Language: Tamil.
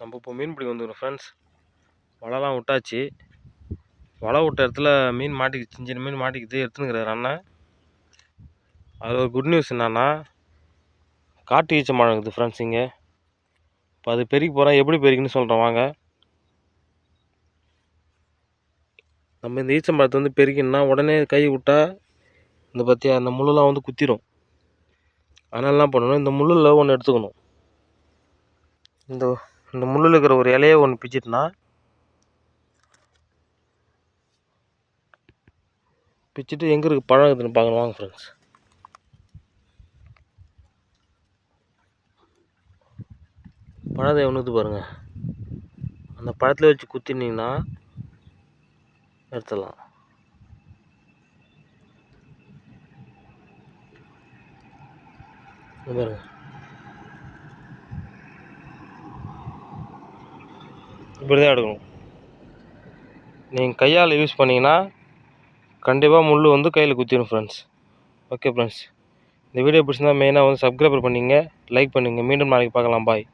நம்ம இப்போ மீன் பிடிக்க வந்துக்கிறோம் ஃப்ரெண்ட்ஸ். வலைலாம் விட்டாச்சு. வலை விட்ட இடத்துல மீன் மாட்டிக்கிச்சு, சின்ன சின்ன மீன் மாட்டிக்கிது, எடுத்துனுக்கிறாரு அண்ணன். அது ஒரு குட் நியூஸ் என்னன்னா, காட்டு ஈச்ச மழை இருக்குது ஃப்ரெண்ட்ஸ் இங்கே. இப்போ அது பெருக்கி போகிறேன், எப்படி பெருக்கின்னு சொல்கிறேன் வாங்க. நம்ம இந்த ஈச்ச மரத்தை வந்து பெருக்கினா உடனே கை விட்டா இந்த பற்றியா அந்த முள்ளெலாம் வந்து குத்திடும். அதனால என்ன பண்ணணும், இந்த முள்ளில் ஒன்று எடுத்துக்கணும். இந்த முள்ளில் இருக்கிற ஒரு இலையை ஒன்று பிச்சிட்டுனா பிச்சுட்டு எங்கே இருக்குது பழம் இருக்குதுன்னு பார்க்கணும் வாங்க ஃப்ரெண்ட்ஸ். பழத்தை ஒன்றுது பாருங்கள். அந்த பழத்தில் வச்சு குத்தினீங்கன்னா எடுத்துடலாம். பாருங்க, இப்படி தான் எடுக்கணும். நீங்கள் கையால் யூஸ் பண்ணிங்கன்னா கண்டிப்பாக முள் வந்து கையில் குத்திடும் ஃப்ரெண்ட்ஸ். ஓகே ஃப்ரெண்ட்ஸ், இந்த வீடியோ பிடிச்சிருந்தா மெயினாக வந்து சப்ஸ்கிரைபர் பண்ணிங்க, லைக் பண்ணுங்கள். மீண்டும் நாளைக்கு பார்க்கலாம். பாய்.